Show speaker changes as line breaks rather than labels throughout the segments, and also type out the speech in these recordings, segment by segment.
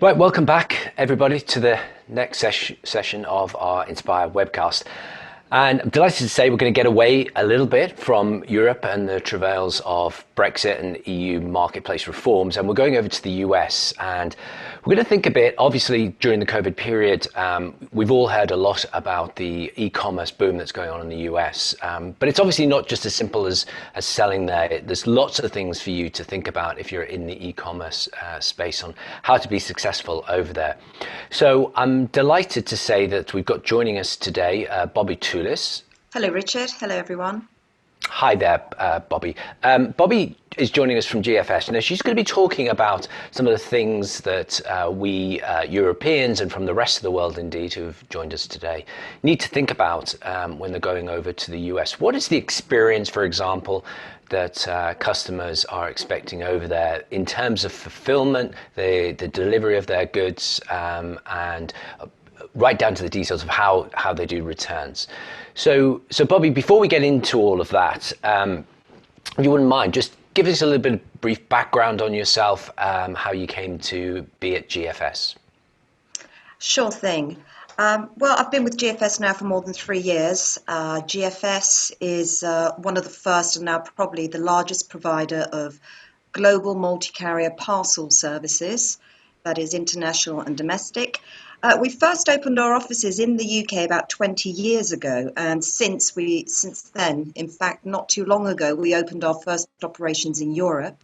Right, welcome back, everybody, to the next session of our Inspire webcast. And I'm delighted to say we're going to get away a little bit from Europe and the travails of Brexit and EU marketplace reforms, and we're going over to the US. And we're going to think a bit, obviously, during the COVID period, we've all heard a lot about the e-commerce boom that's going on in the US. But it's obviously not just as simple as selling there. There's lots of things for you to think about if you're in the e-commerce space on how to be successful over there. So I'm delighted to say that we've got joining us today Bobby Toulis.
Hello, Richard. Hello, everyone.
Hi there, Bobby. Bobby is joining us from GFS. She's going to be talking about some of the things that we Europeans and from the rest of the world, indeed, who've joined us today, need to think about when they're going over to the US. What is the experience, for example, that customers are expecting over there in terms of fulfillment, the delivery of their goods, and right down to the details of how they do returns. So Bobby, before we get into all of that, if you wouldn't mind, just give us a little bit of brief background on yourself, how you came to be at GFS.
Sure thing. Well, I've been with GFS now for more than 3 years. GFS is one of the first and now probably the largest provider of global multi-carrier parcel services, that is international and domestic. We first opened our offices in the UK about 20 years ago, and since then, in fact, not too long ago, we opened our first operations in Europe.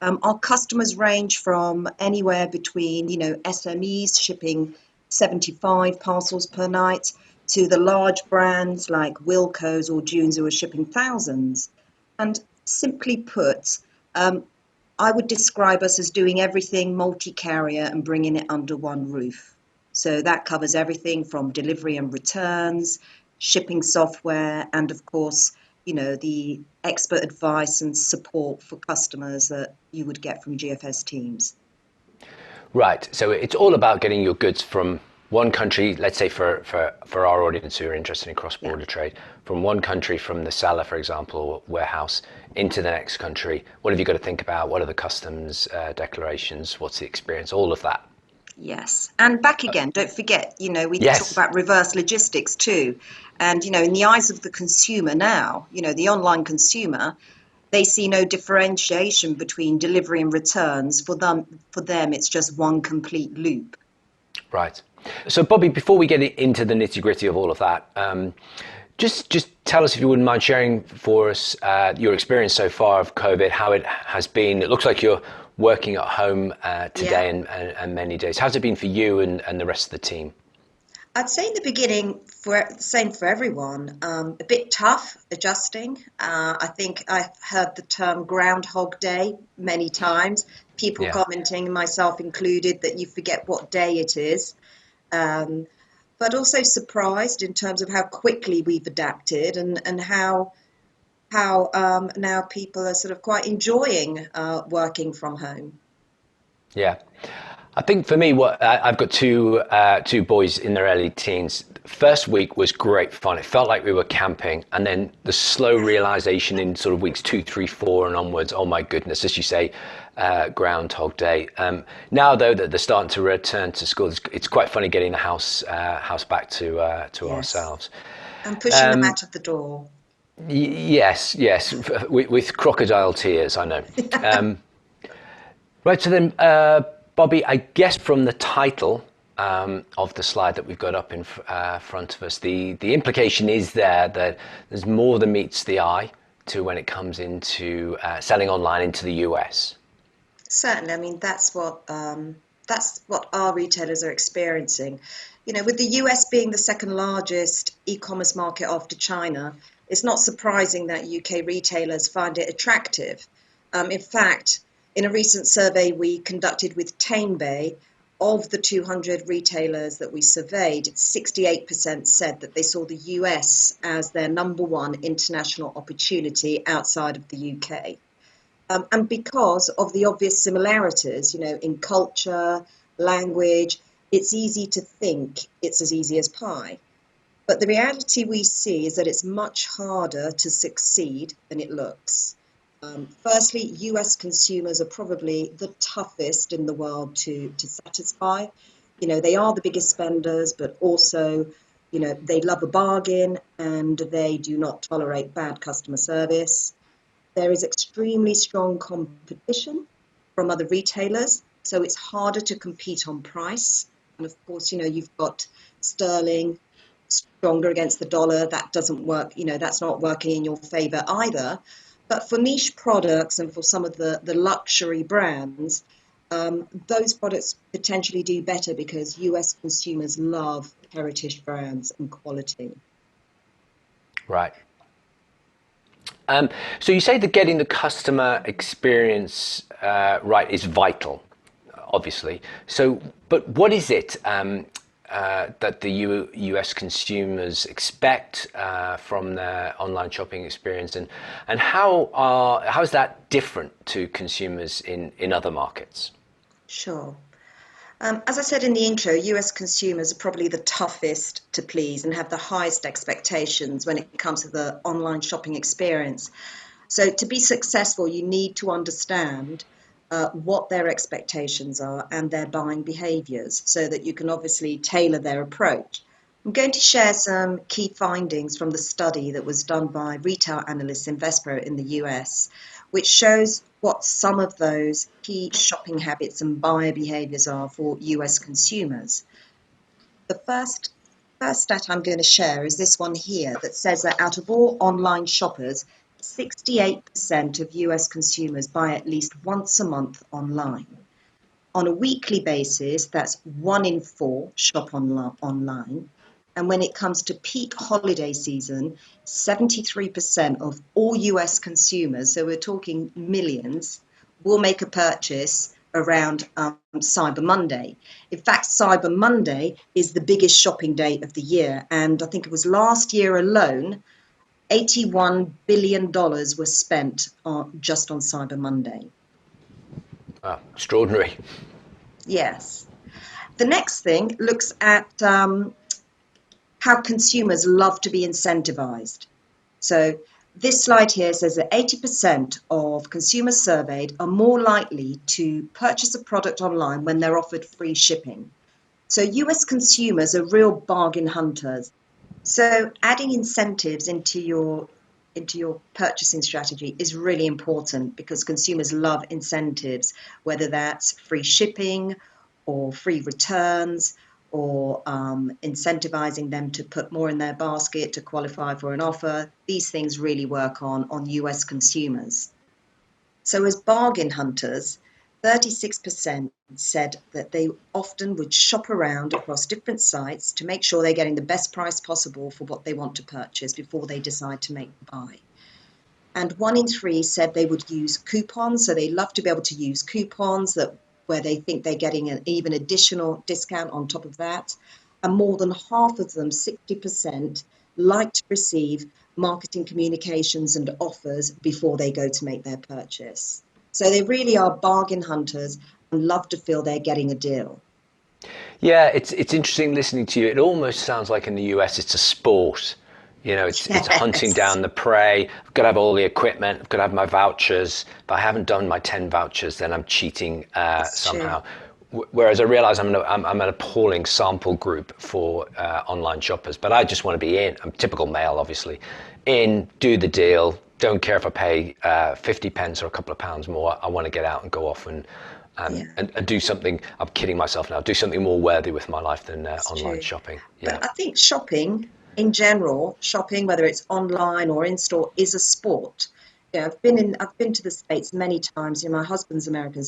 Our customers range from anywhere between, SMEs shipping 75 parcels per night to the large brands like Wilko's or Dunes who are shipping thousands. And simply put, I would describe us as doing everything multi-carrier and bringing it under one roof. So that covers everything from delivery and returns, shipping software, and of course, the expert advice and support for customers that you would get from GFS teams.
Right. So it's all about getting your goods from one country, let's say for our audience who are interested in cross-border trade, from one country, from the seller, for example, or warehouse, into the next country. What have you got to think about? What are the customs declarations? What's the experience? All of that.
Yes. And back again, don't forget, we talk
Yes.
about reverse logistics too. And, in the eyes of the consumer now, the online consumer, they see no differentiation between delivery and returns. For them, it's just one complete loop.
Right. So Bobby, before we get into the nitty gritty of all of that, just tell us, if you wouldn't mind sharing for us your experience so far of COVID, how it has been. It looks like you're working at home today and many days. How's it been for you and the rest of the team?
I'd say in the beginning, the same for everyone, a bit tough adjusting. I think I've heard the term Groundhog Day many times, people commenting, myself included, that you forget what day it is. But also surprised in terms of how quickly we've adapted and how now people are sort of quite enjoying working from home.
Yeah. I think for me, I've got two boys in their early teens. First week was great fun. It felt like we were camping, and then the slow realization in sort of weeks 2, 3, 4 and onwards. Oh my goodness, as you say, Groundhog Day. Now though that they're starting to return to school, it's quite funny getting the house back to ourselves.
And pushing them out of the door.
Yes, with crocodile tears, I know. Right, so then, Bobby, I guess from the title of the slide that we've got up in front of us, the implication is there that there's more than meets the eye to when it comes into selling online into the US.
Certainly, I mean that's what our retailers are experiencing. With the US being the second largest e-commerce market after China, it's not surprising that UK retailers find it attractive. In fact, in a recent survey we conducted with Tamebay, of the 200 retailers that we surveyed, 68% said that they saw the US as their number one international opportunity outside of the UK. And because of the obvious similarities, in culture, language, it's easy to think it's as easy as pie. But the reality we see is that it's much harder to succeed than it looks. Firstly, US consumers are probably the toughest in the world to satisfy. They are the biggest spenders, but also, they love a bargain and they do not tolerate bad customer service. There is extremely strong competition from other retailers, so it's harder to compete on price. And of course, you've got sterling stronger against the dollar. That doesn't work, that's not working in your favor either. But for niche products and for some of the luxury brands, those products potentially do better because US consumers love heritage brands and quality.
Right. So you say that getting the customer experience right is vital, obviously. So, but what is it that the US consumers expect from their online shopping experience, and how is that different to consumers in other markets?
Sure. As I said in the intro, US consumers are probably the toughest to please and have the highest expectations when it comes to the online shopping experience. So, to be successful, you need to understand what their expectations are and their buying behaviors so that you can obviously tailor their approach. I'm going to share some key findings from the study that was done by retail analysts Investro in the US, which shows what some of those key shopping habits and buyer behaviors are for US consumers. The first stat I'm going to share is this one here that says that out of all online shoppers, 68% of US consumers buy at least once a month online. On a weekly basis, that's 1 in 4 shop online. And when it comes to peak holiday season, 73% of all US consumers, so we're talking millions, will make a purchase around Cyber Monday. In fact, Cyber Monday is the biggest shopping day of the year. And I think it was last year alone, $81 billion was spent just on Cyber Monday.
Wow, extraordinary.
Yes. The next thing looks at how consumers love to be incentivized. So this slide here says that 80% of consumers surveyed are more likely to purchase a product online when they're offered free shipping. So US consumers are real bargain hunters. So adding incentives into your purchasing strategy is really important because consumers love incentives, whether that's free shipping or free returns or incentivizing them to put more in their basket to qualify for an offer. These things really work on US consumers. So as bargain hunters, 36% said that they often would shop around across different sites to make sure they're getting the best price possible for what they want to purchase before they decide to make the buy. And 1 in 3 said they would use coupons. So they love to be able to use coupons where they think they're getting an even additional discount on top of that. And more than half of them, 60%, like to receive marketing communications and offers before they go to make their purchase. So they really are bargain hunters and love to feel they're getting a deal.
Yeah, it's interesting listening to you. It almost sounds like in the US it's a sport. You know, it's hunting
Yes,
down the prey. I've got to have all the equipment. I've got to have my vouchers. If I haven't done my 10 vouchers, then I'm cheating
it's true.
somehow. Whereas I realise I'm an appalling sample group for online shoppers. But I just want to be in. I'm typical male, obviously. In, do the deal. Don't care if I pay 50 pence or a couple of pounds more. I want to get out and go off
Yeah.
and do something. I'm kidding myself now. Do something more worthy with my life than
It's
online
true.
shopping. Yeah.
But I think shopping in general, shopping, whether it's online or in store, is a sport. I've been to the States many times. My husband's American,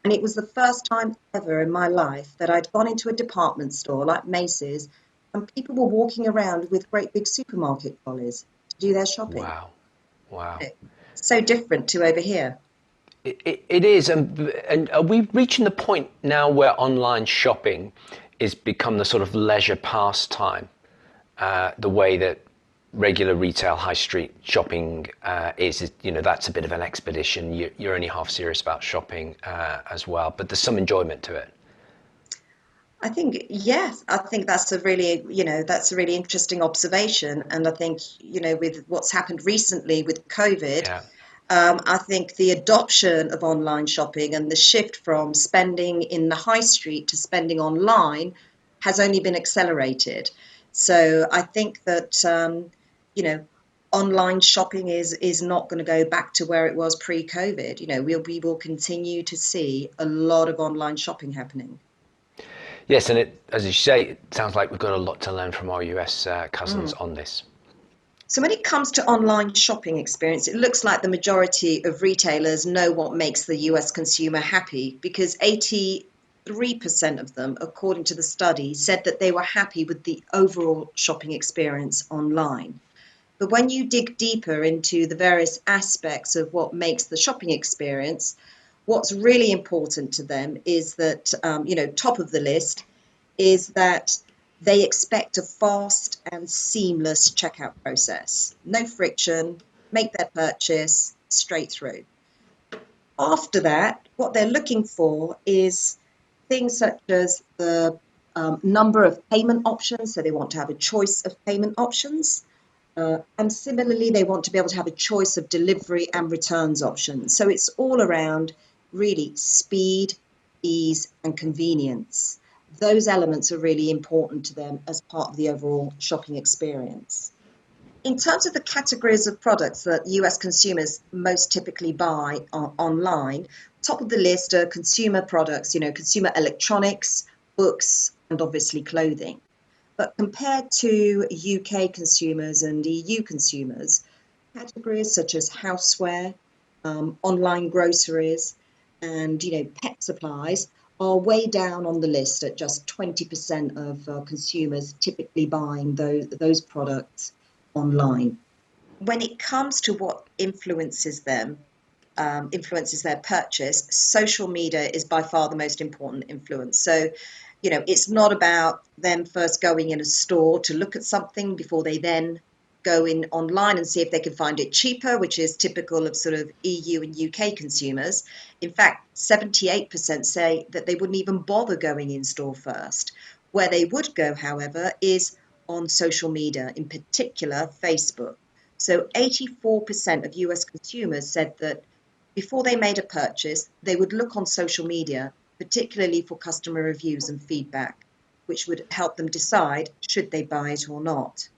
and it was the first time ever in my life that I'd gone into a department store like Macy's, and people were walking around with great big supermarket trolleys to do their shopping.
Wow. Wow.
So different to over here.
It is, and are we reaching the point now where online shopping is become the sort of leisure pastime, the way that regular retail high street shopping is? You know, that's a bit of an expedition. You're only half serious about shopping as well, but there's some enjoyment to it.
I think, yes, I think that's a really interesting observation. And I think, with what's happened recently with COVID,
Yeah.
I think the adoption of online shopping and the shift from spending in the high street to spending online has only been accelerated. So I think that you know online shopping is not going to go back to where it was pre-COVID. We will continue to see a lot of online shopping happening.
Yes, and as you say, it sounds like we've got a lot to learn from our US cousins
Mm.
on this.
So when it comes to online shopping experience, it looks like the majority of retailers know what makes the US consumer happy because 83% of them, according to the study, said that they were happy with the overall shopping experience online. But when you dig deeper into the various aspects of what makes the shopping experience, what's really important to them is that, top of the list is that they expect a fast and seamless checkout process. No friction, make their purchase straight through. After that, what they're looking for is things such as the number of payment options. So they want to have a choice of payment options. And similarly, they want to be able to have a choice of delivery and returns options. So it's all around really speed, ease, and convenience. Those elements are really important to them as part of the overall shopping experience. In terms of the categories of products that US consumers most typically buy online, top of the list are consumer products, consumer electronics, books, and obviously clothing. But compared to UK consumers and EU consumers, categories such as houseware, online groceries, and pet supplies are way down on the list at just 20% of consumers typically buying those products online. When it comes to what influences their purchase, social media is by far the most important influence. So, it's not about them first going in a store to look at something before they then go in online and see if they can find it cheaper, which is typical of sort of EU and UK consumers. In fact, 78% say that they wouldn't even bother going in store first. Where they would go, however, is on social media, in particular Facebook. So 84% of US consumers said that before they made a purchase, they would look on social media, particularly for customer reviews and feedback, which would help them decide should they buy it or not.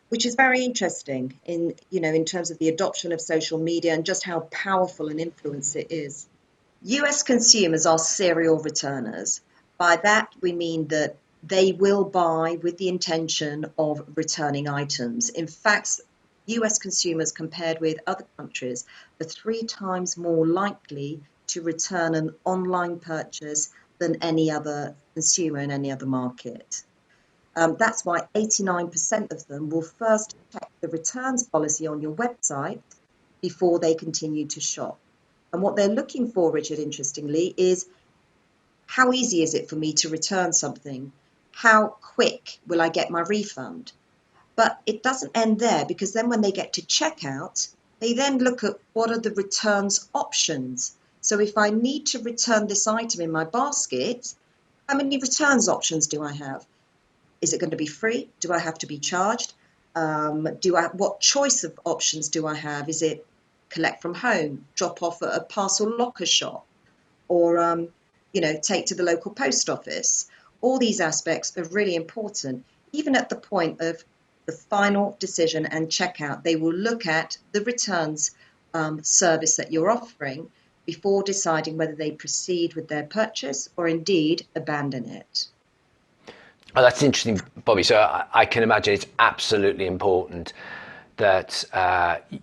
Which is very interesting in terms of the adoption of social media and just how powerful an influence it is. US consumers are serial returners. By that, we mean that they will buy with the intention of returning items. In fact, US consumers, compared with other countries, are 3 times more likely to return an online purchase than any other consumer in any other market. That's why 89% of them will first check the returns policy on your website before they continue to shop. And what they're looking for, Richard, interestingly, is how easy is it for me to return something? How quick will I get my refund? But it doesn't end there, because then when they get to checkout, they then look at what are the returns options. So if I need to return this item in my basket, how many returns options do I have? Is it going to be free? Do I have to be charged? What choice of options do I have? Is it collect from home, drop off at a parcel locker shop, or take to the local post office? All these aspects are really important. Even at the point of the final decision and checkout, they will look at the returns service that you're offering before deciding whether they proceed with their purchase or indeed abandon it.
Oh, that's interesting, Bobby. So I can imagine it's absolutely important that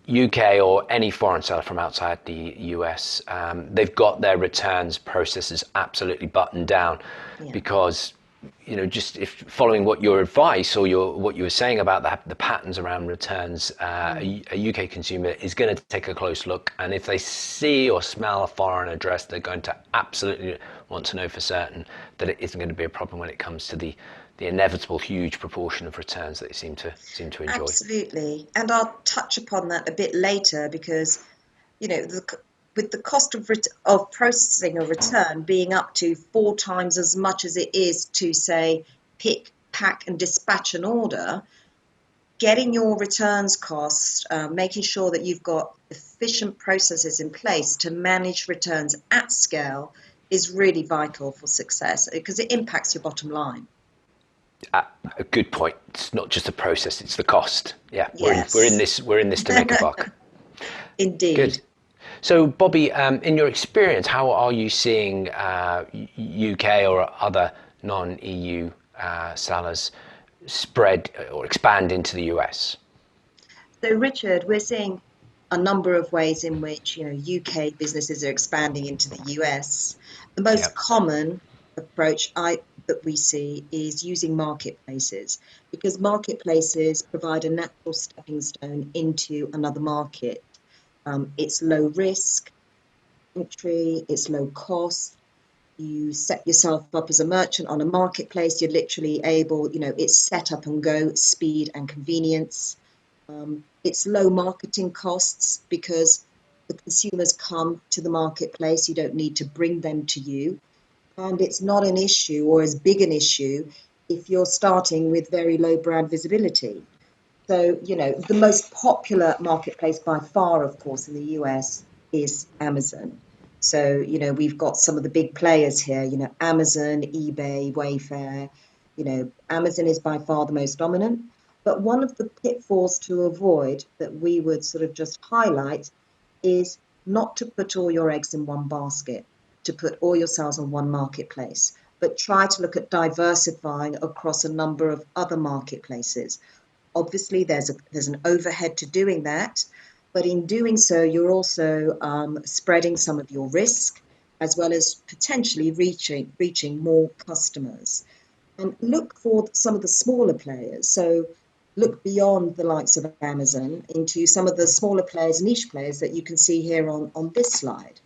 UK or any foreign seller from outside the US, they've got their returns processes absolutely buttoned down,
Yeah.
because just if following what your advice or what you were saying about the patterns around returns, a UK consumer is going to take a close look, and if they see or smell a foreign address, they're going to absolutely want to know for certain that it isn't going to be a problem when it comes to the inevitable huge proportion of returns that they seem to enjoy.
Absolutely. And I'll touch upon that a bit later because, with the cost of processing a return being up to 4 times as much as it is to, say, pick, pack, and dispatch an order, getting your returns costs, making sure that you've got efficient processes in place to manage returns at scale is really vital for success because it impacts your bottom line.
A good point. It's not just the process; it's the cost. Yeah, we're in
Yes,
this to make a buck. Good.
indeed.
So, Bobby, in your experience, how are you seeing UK or other non-EU sellers spread or expand into the US?
So, Richard, we're seeing a number of ways in which UK businesses are expanding into the US. The
Yeah.
most common approach that we see is using marketplaces because marketplaces provide a natural stepping stone into another market. It's low risk entry, it's low cost. You set yourself up as a merchant on a marketplace, you're literally able, it's set up and go, speed and convenience. It's low marketing costs because the consumers come to the marketplace. You don't need to bring them to you. And it's not an issue or as big an issue if you're starting with very low brand visibility. So, the most popular marketplace by far, of course, in the US is Amazon. So, we've got some of the big players here, Amazon, eBay, Wayfair. Amazon is by far the most dominant. But one of the pitfalls to avoid that we would sort of just highlight is not to put all your eggs in one basket, to put all your sales on one marketplace, but try to look at diversifying across a number of other marketplaces. Obviously, there's an overhead to doing that, but in doing so, you're also spreading some of your risk as well as potentially reaching more customers. And look for some of the smaller players. So look beyond the likes of Amazon into some of the smaller players, niche players that you can see here on this slide.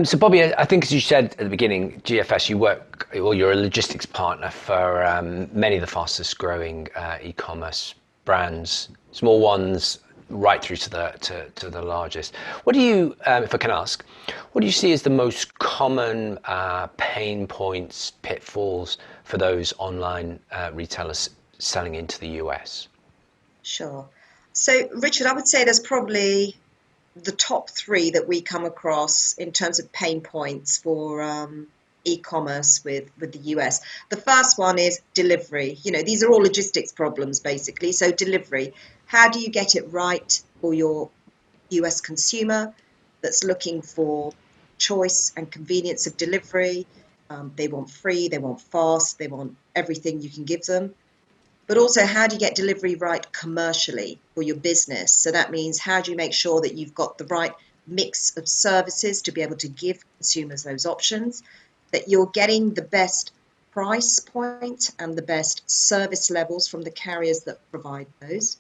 So, Bobby, I think as you said at the beginning, GFS, you're a logistics partner for many of the fastest growing e-commerce brands, small ones, right through to the largest. What do you, if I can ask, what do you see as the most common pain points, pitfalls for those online retailers selling into the US?
Sure. So, Richard, I would say there's probably the top three that we come across in terms of pain points for e-commerce with the US. The first one is delivery. These are all logistics problems basically. So delivery, how do you get it right for your US consumer that's looking for choice and convenience of delivery? They want free, they want fast, they want everything you can give them. But also, how do you get delivery right commercially for your business? So that means how do you make sure that you've got the right mix of services to be able to give consumers those options, that you're getting the best price point and the best service levels from the carriers that provide those.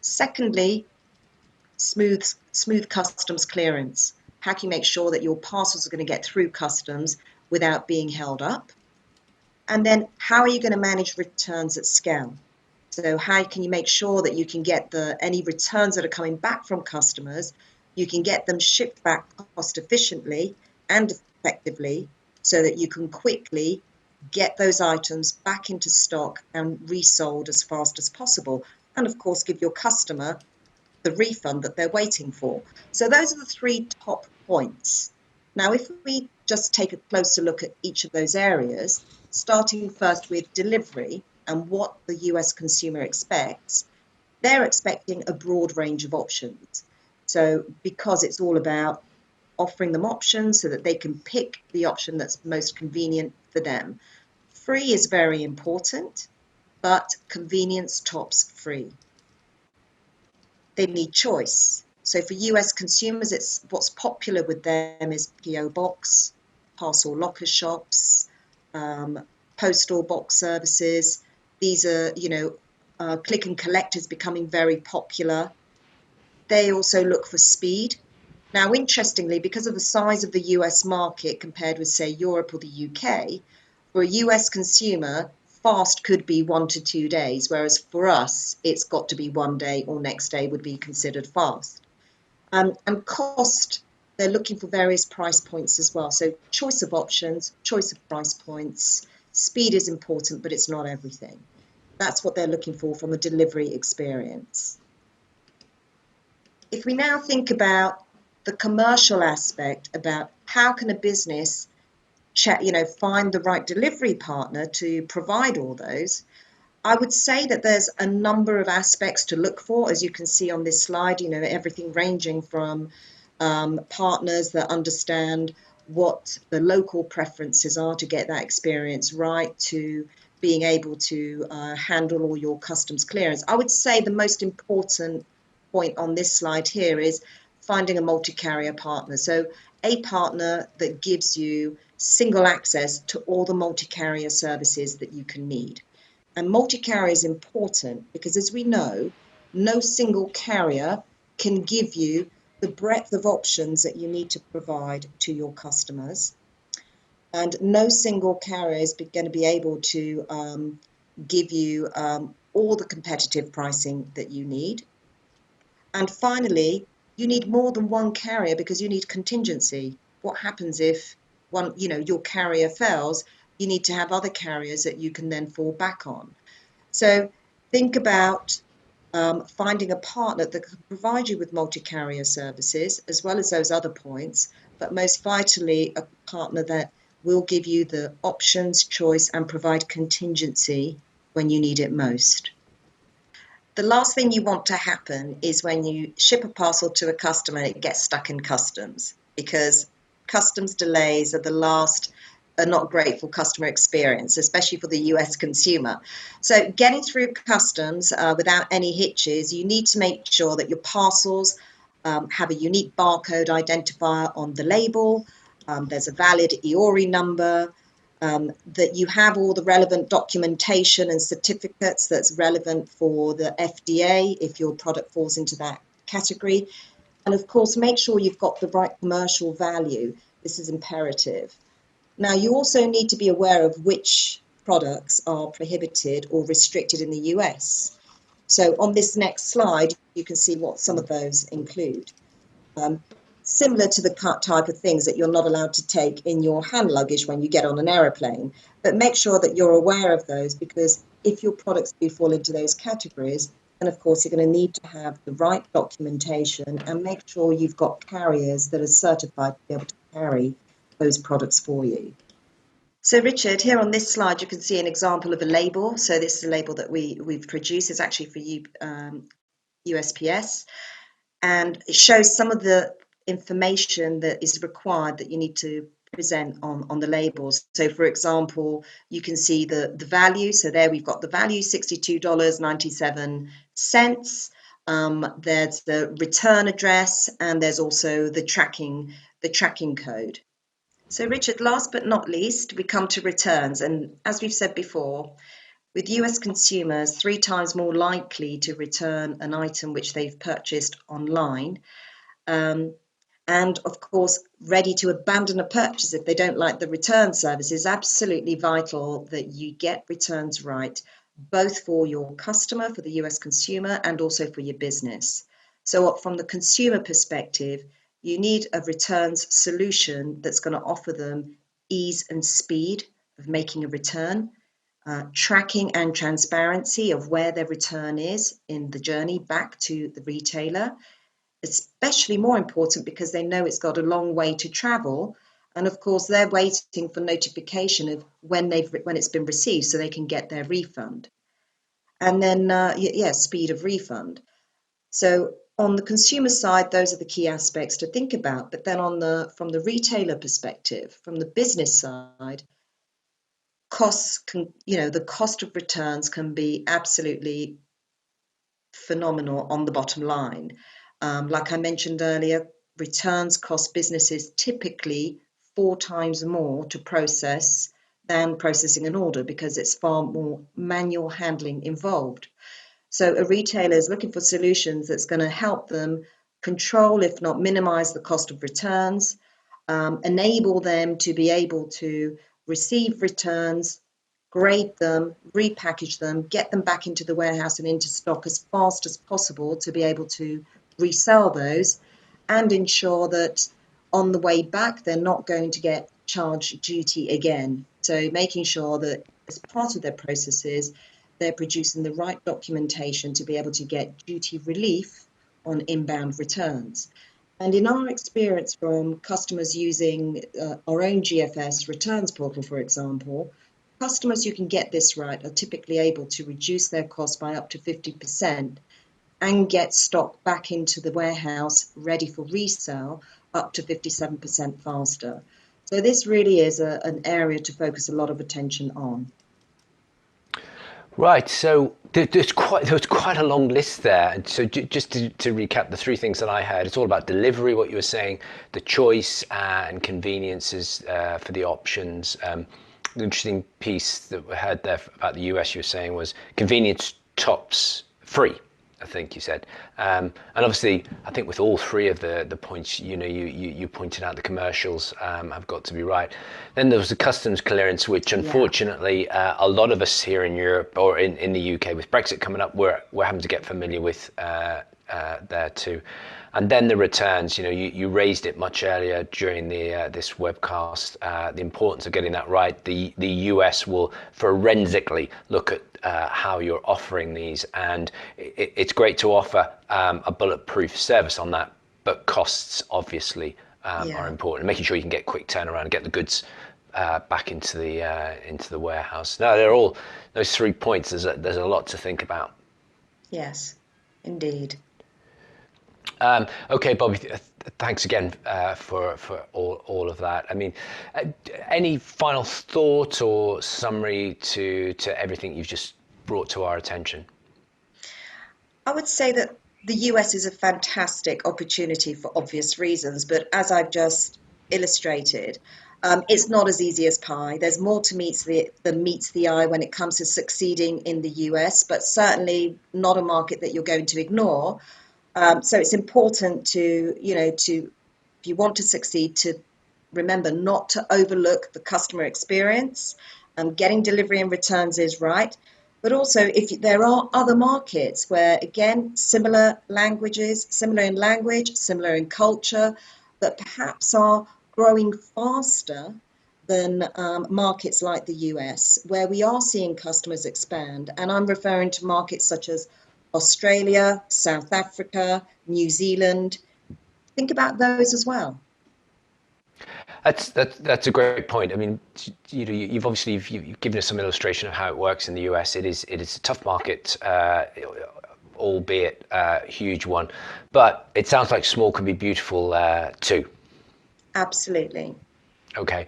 Secondly, smooth customs clearance. How can you make sure that your parcels are going to get through customs without being held up? And then how are you going to manage returns at scale? So how can you make sure that you can get any returns that are coming back from customers, you can get them shipped back cost efficiently and effectively so that you can quickly get those items back into stock and resold as fast as possible. And of course, give your customer the refund that they're waiting for. So those are the three top points. Now, if we just take a closer look at each of those areas, starting first with delivery and what the US consumer expects, they're expecting a broad range of options. So because it's all about offering them options so that they can pick the option that's most convenient for them. Free is very important, but convenience tops free. They need choice. So for US consumers, it's what's popular with them is PO box, parcel locker shops, postal box services. These are, click and collect is becoming very popular. They also look for speed. Now, interestingly, because of the size of the US market compared with, say, Europe or the UK, for a US consumer, fast could be 1 to 2 days, whereas for us, it's got to be 1 day or next day would be considered fast. And cost, they're looking for various price points as well. So choice of options, choice of price points, speed is important, but it's not everything. That's what they're looking for from a delivery experience. If we now think about the commercial aspect, about how can a business find the right delivery partner to provide all those, I would say that there's a number of aspects to look for, as you can see on this slide, everything ranging from partners that understand what the local preferences are to get that experience right, to being able to handle all your customs clearance. I would say the most important point on this slide here is finding a multi-carrier partner. So a partner that gives you single access to all the multi-carrier services that you can need. And multi-carrier is important because, as we know, no single carrier can give you the breadth of options that you need to provide to your customers. And no single carrier is going to be able to give you all the competitive pricing that you need. And finally, you need more than one carrier because you need contingency. What happens if your carrier fails? You need to have other carriers that you can then fall back on. So think about finding a partner that can provide you with multi-carrier services as well as those other points, but most vitally, a partner that will give you the options, choice, and provide contingency when you need it most. The last thing you want to happen is when you ship a parcel to a customer and it gets stuck in customs, because customs delays are not great for customer experience, especially for the US consumer. So getting through customs without any hitches, you need to make sure that your parcels have a unique barcode identifier on the label. There's a valid EORI number. That you have all the relevant documentation and certificates that's relevant for the FDA if your product falls into that category. And of course, make sure you've got the right commercial value. This is imperative. Now, you also need to be aware of which products are prohibited or restricted in the US. So on this next slide, you can see what some of those include. Similar to the type of things that you're not allowed to take in your hand luggage when you get on an aeroplane. But make sure that you're aware of those, because if your products do fall into those categories, then of course you're going to need to have the right documentation and make sure you've got carriers that are certified to be able to carry those products for you. So Richard, here on this slide, you can see an example of a label. So this is a label that we've produced. It's actually for USPS. And it shows some of the information that is required that you need to present on the labels. So for example, you can see the value. So there we've got the value, $62.97. There's the return address, and there's also the tracking code. So Richard, last but not least, we come to returns. And as we've said before, with US consumers 3 times more likely to return an item which they've purchased online, and of course, ready to abandon a purchase if they don't like the return service, is absolutely vital that you get returns right, both for your customer, for the US consumer, and also for your business. So from the consumer perspective, you need a returns solution that's going to offer them ease and speed of making a return, tracking and transparency of where their return is in the journey back to the retailer, especially more important because they know it's got a long way to travel. And of course, they're waiting for notification of when it's been received so they can get their refund. And then, speed of refund. So on the consumer side, those are the key aspects to think about. But then from the retailer perspective, from the business side, the cost of returns can be absolutely phenomenal on the bottom line. Like I mentioned earlier, returns cost businesses typically 4 times more to process than processing an order because it's far more manual handling involved. So a retailer is looking for solutions that's going to help them control, if not minimize, the cost of returns, enable them to be able to receive returns, grade them, repackage them, get them back into the warehouse and into stock as fast as possible to be able to resell those, and ensure that on the way back they're not going to get charged duty again. So making sure that as part of their processes, they're producing the right documentation to be able to get duty relief on inbound returns. And in our experience from customers using our own GFS returns portal, for example, customers who can get this right are typically able to reduce their costs by up to 50% and get stock back into the warehouse ready for resale up to 57% faster. So this really is an area to focus a lot of attention on.
Right, so there's quite a long list there. And so just to recap the three things that I heard, it's all about delivery, what you were saying, the choice and conveniences for the options. The interesting piece that we heard there about the US you were saying was convenience tops free, I think you said. And obviously, I think with all three of the points, you pointed out the commercials have got to be right. Then there was the customs clearance, which unfortunately a lot of us here in Europe or in the UK with Brexit coming up, we're having to get familiar with there too. And then the returns, you raised it much earlier during this webcast, the importance of getting that right. The US will forensically look at how you're offering these, and it's great to offer a bulletproof service on that, but costs obviously are important. Making sure you can get quick turnaround and get the goods back into the warehouse. Now, they're all those 3 points. There's a lot to think about.
Yes, indeed.
Okay, Bobby, thanks again for all of that. I mean, any final thought or summary to everything you've just brought to our attention?
I would say that the US is a fantastic opportunity for obvious reasons, but as I've just illustrated, it's not as easy as pie. There's more than meets the eye when it comes to succeeding in the US, but certainly not a market that you're going to ignore. So it's important if you want to succeed, to remember not to overlook the customer experience. Getting delivery and returns is right. But also, if there are other markets where, again, similar languages, similar in language, similar in culture, that perhaps are growing faster than markets like the US, where we are seeing customers expand. And I'm referring to markets such as Australia, South Africa, New Zealand. Think about those as well.
That's a great point. I mean, you've obviously you've given us some illustration of how it works in the US. It is a tough market, albeit a huge one, but it sounds like small can be beautiful too.
Absolutely.
Okay,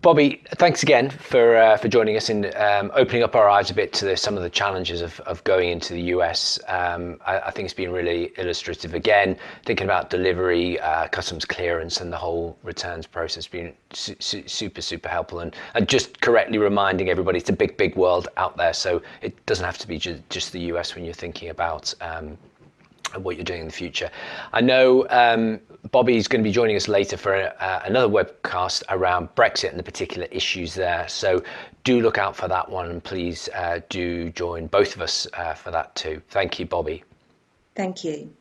Bobby, thanks again for joining us and opening up our eyes a bit to some of the challenges of going into the US. I think it's been really illustrative. Again, thinking about delivery, customs clearance, and the whole returns process being super helpful, and just correctly reminding everybody it's a big world out there, so it doesn't have to be just the US when you're thinking about what you're doing in the future. I know Bobby's going to be joining us later for another webcast around Brexit and the particular issues there. So do look out for that one, and please do join both of us for that too. Thank you, Bobby.
Thank you.